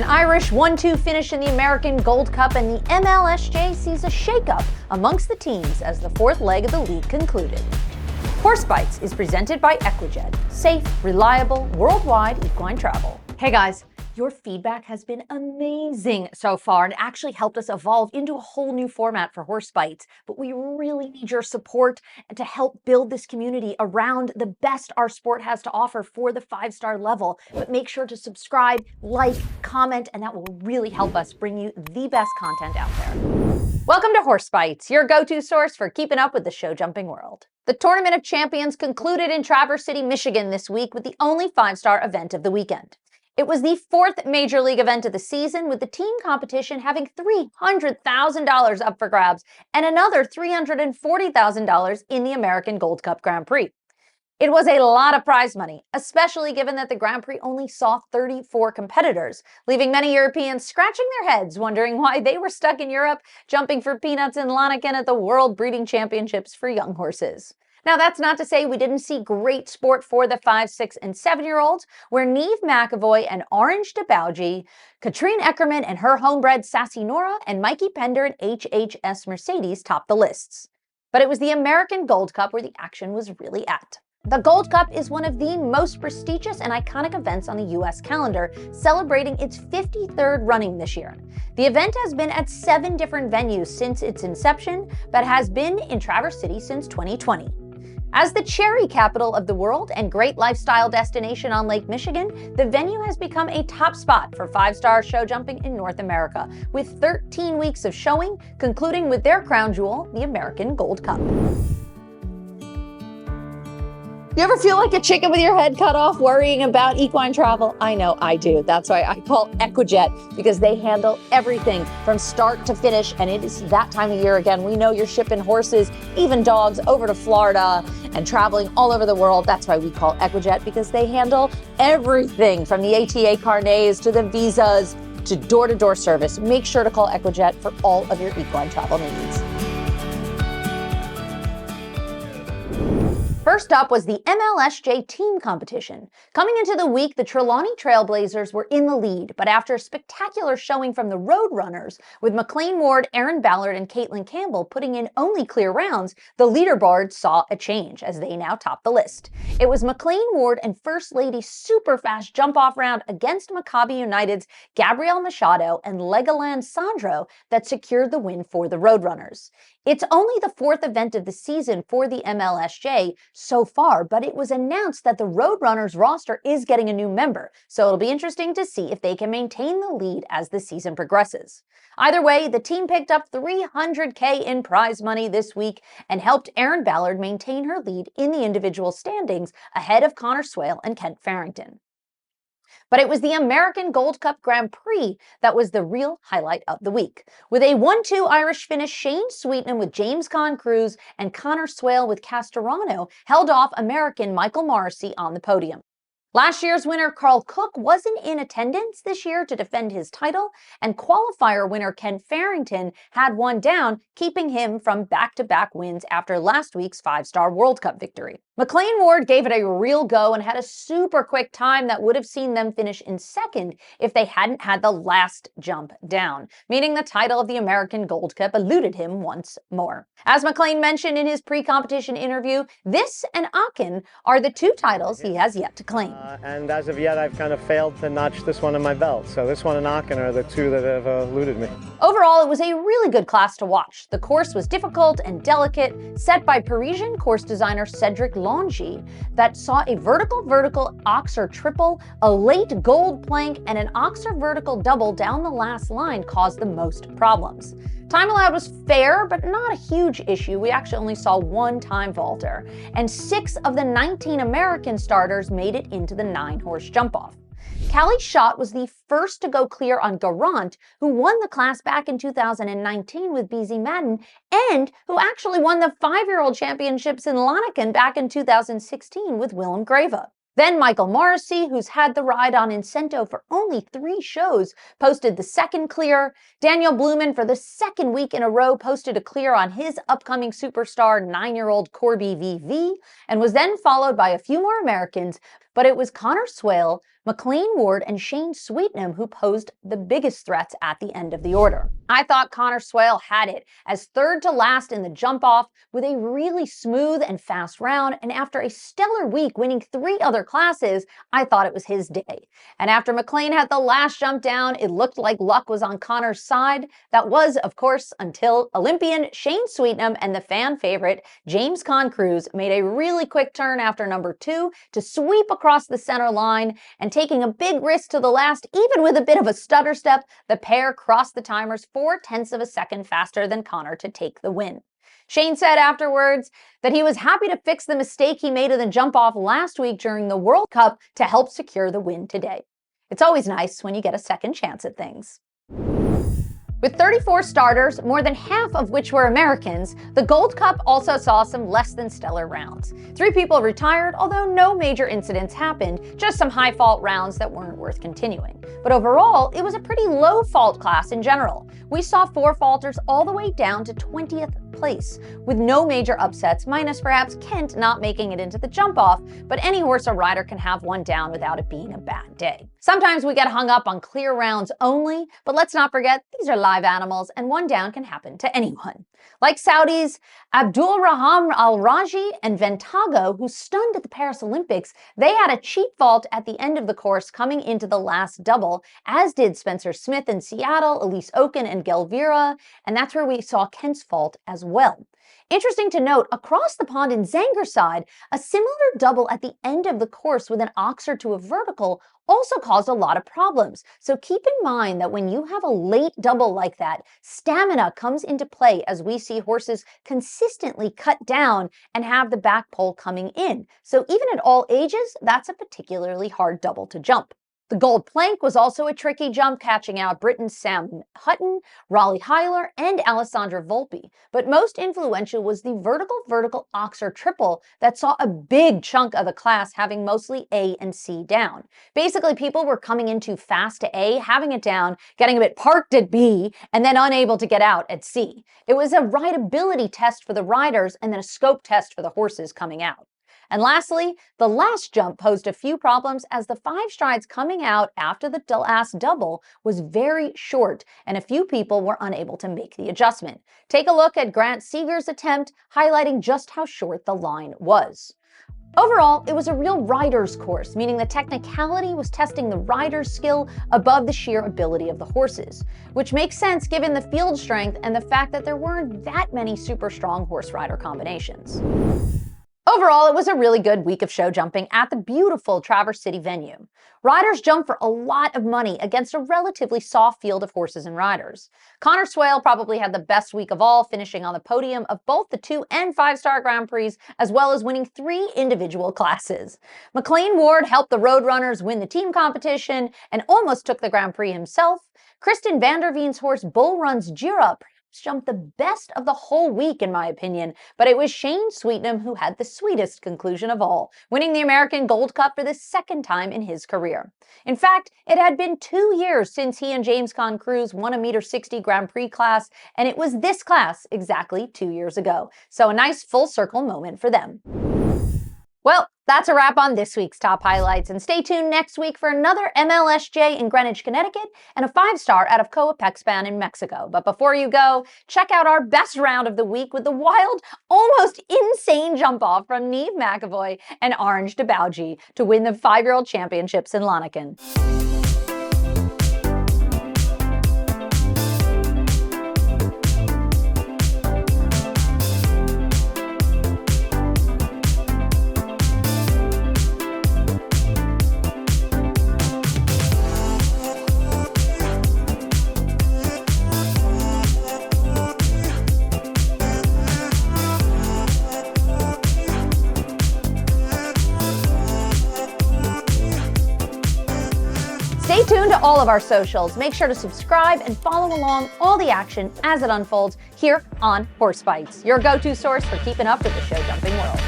An Irish 1-2 finish in the American Gold Cup, and the MLSJ sees a shakeup amongst the teams as the fourth leg of the league concluded. Horse Bytes is presented by Equijet, safe, reliable, worldwide equine travel. Hey guys, your feedback has been amazing so far and actually helped us evolve into a whole new format for Horse Bytes. But we really need your support to help build this community around the best our sport has to offer for the 5-star level. But make sure to subscribe, like, comment, and that will really help us bring you the best content out there. Welcome to Horse Bytes, your go-to source for keeping up with the show jumping world. The Tournament of Champions concluded in Traversecity, Michigan this week with the only 5-star event of the weekend. It was the fourth major league event of the season, with the team competition having $300,000 up for grabs and another $340,000 in the American Gold Cup Grand Prix. It was a lot of prize money, especially given that the Grand Prix only saw 34 competitors, leaving many Europeans scratching their heads wondering why they were stuck in Europe jumping for peanuts in Lanaken at the World Breeding Championships for young horses. Now, that's not to say we didn't see great sport for the 5-, 6-, and 7-year-olds, where Neve McAvoy and Orange DeBaugy, Katrine Eckerman and her homebred Sassy Nora, and Mikey Pender and HHS Mercedes topped the lists. But it was the American Gold Cup where the action was really at. The Gold Cup is one of the most prestigious and iconic events on the U.S. calendar, celebrating its 53rd running this year. The event has been at 7 different venues since its inception, but has been in Traversecity since 2020. As the cherry capital of the world and great lifestyle destination on Lake Michigan, the venue has become a top spot for 5-star show jumping in North America, with 13 weeks of showing, concluding with their crown jewel, the American Gold Cup. You ever feel like a chicken with your head cut off worrying about equine travel? I know I do. That's why I call Equijet, because they handle everything from start to finish, and it is that time of year again. We know you're shipping horses, even dogs, over to Florida and traveling all over the world. That's why we call Equijet, because they handle everything from the ATA carnets to the visas to door-to-door service. Make sure to call Equijet for all of your equine travel needs. First up was the MLSJ team competition. Coming into the week, the Trelawney Trailblazers were in the lead, but after a spectacular showing from the Roadrunners, with McLean Ward, Aaron Ballard, and Caitlin Campbell putting in only clear rounds, the leaderboard saw a change as they now top the list. It was McLean Ward and First Lady's super fast jump-off round against Maccabi United's Gabrielle Machado and Legoland Sandro that secured the win for the Roadrunners. It's only the 4th event of the season for the MLSJ so far, but it was announced that the Roadrunners roster is getting a new member, so it'll be interesting to see if they can maintain the lead as the season progresses. Either way, the team picked up $300K in prize money this week and helped Aaron Ballard maintain her lead in the individual standings ahead of Connor Swale and Kent Farrington. But it was the American Gold Cup Grand Prix that was the real highlight of the week. With a 1-2 Irish finish, Shanesweetnam with James Kann Cruz and Connor Swale with Castorano held off American Michael Morrissey on the podium. Last year's winner Carl Cook wasn't in attendance this year to defend his title, and qualifier winner Kent Farrington had one down, keeping him from back-to-back wins after last week's 5-star World Cup victory. McLean Ward gave it a real go and had a super quick time that would have seen them finish in second if they hadn't had the last jump down, meaning the title of the American Gold Cup eluded him once more. As McLean mentioned in his pre-competition interview, this and Aachen are the 2 titles he has yet to claim. And as of yet, I've kind of failed to notch this one in my belt. So this one and Aachen are the 2 that have eluded me. Overall, it was a really good class to watch. The course was difficult and delicate, set by Parisian course designer Cedric Longy, that saw a vertical oxer triple, a late gold plank, and an oxer vertical double down the last line caused the most problems. Time allowed was fair, but not a huge issue. We actually only saw 1 time vaulter, and 6 of the 19 American starters made it into the 9-horse jump-off. Callie Schott was the first to go clear on Garant, who won the class back in 2019 with BZ Madden, and who actually won the 5-year-old championships in Lanaken back in 2016 with Willem Greva. Then Michael Morrissey, who's had the ride on Incento for only 3 shows, posted the second clear. Daniel Blumen, for the 2nd week in a row, posted a clear on his upcoming superstar 9-year-old Corby VV, and was then followed by a few more Americans, but it was Connor Swale, McLean Ward, and Shane Sweetnam who posed the biggest threats at the end of the order. I thought Connor Swale had it as third to last in the jump-off with a really smooth and fast round, and after a stellar week winning 3 other classes, I thought it was his day. And after McLean had the last jump down, it looked like luck was on Connor's side. That was, of course, until Olympian Shane Sweetnam and the fan favorite James Kann Cruz made a really quick turn after number 2 to sweep across the center line, and taking a big risk to the last, even with a bit of a stutter step, the pair crossed the timers 0.4 of a second faster than Connor to take the win. Shane said afterwards that he was happy to fix the mistake he made in the jump-off last week during the World Cup to help secure the win today. It's always nice when you get a second chance at things. With 34 starters, more than half of which were Americans, the Gold Cup also saw some less than stellar rounds. 3 people retired, although no major incidents happened, just some high-fault rounds that weren't worth continuing. But overall, it was a pretty low-fault class in general. We saw 4 falters all the way down to 20th place, with no major upsets, minus perhaps Kent not making it into the jump-off, but any horse or rider can have one down without it being a bad day. Sometimes we get hung up on clear rounds only, but let's not forget these are live animals and one down can happen to anyone. Like Saudi's Abdul Raham Al-Raji and Ventago, who stunned at the Paris Olympics, they had a cheap vault at the end of the course coming into the last double, as did Spencer Smith in Seattle, Elise Oken and Gelvira, and that's where we saw Kent's fault as well. Interesting to note, across the pond in Zangerside, a similar double at the end of the course with an oxer to a vertical also caused a lot of problems. So keep in mind that when you have a late double like that, stamina comes into play as we see horses consistently cut down and have the back pole coming in. So even at all ages, that's a particularly hard double to jump. The gold plank was also a tricky jump, catching out Britain's Sam Hutton, Raleigh Heiler, and Alessandra Volpe. But most influential was the vertical oxer triple that saw a big chunk of the class having mostly A and C down. Basically, people were coming in too fast to A, having it down, getting a bit parked at B, and then unable to get out at C. It was a rideability test for the riders and then a scope test for the horses coming out. And lastly, the last jump posed a few problems as the 5 strides coming out after the last double was very short, and a few people were unable to make the adjustment. Take a look at Grant Seeger's attempt, highlighting just how short the line was. Overall, it was a real rider's course, meaning the technicality was testing the rider's skill above the sheer ability of the horses, which makes sense given the field strength and the fact that there weren't that many super strong horse-rider combinations. Overall, it was a really good week of show jumping at the beautiful Traversecity venue. Riders jumped for a lot of money against a relatively soft field of horses and riders. Connor Swale probably had the best week of all, finishing on the podium of both the 2- and 5-star Grand Prix, as well as winning 3 individual classes. McLean Ward helped the Roadrunners win the team competition and almost took the Grand Prix himself. Kristen Vanderveen's horse Bull Run's Gira jumped the best of the whole week, in my opinion, but it was Shane Sweetnam who had the sweetest conclusion of all, winning the American Gold Cup for the 2nd time in his career. In fact, it had been 2 years since he and James Kann Cruz won a -60 Grand Prix class, and it was this class exactly 2 years ago. So a nice full circle moment for them. Well, that's a wrap on this week's top highlights, and stay tuned next week for another MLSJ in Greenwich, Connecticut, and a 5-star out of Coapex in Mexico. But before you go, check out our best round of the week with the wild, almost insane jump-off from Neve McAvoy and Orange DeBauji to win the 5-year-old championships in Lanaken. Stay tuned to all of our socials. Make sure to subscribe and follow along all the action as it unfolds here on Horse Bytes, your go-to source for keeping up with the show jumping world.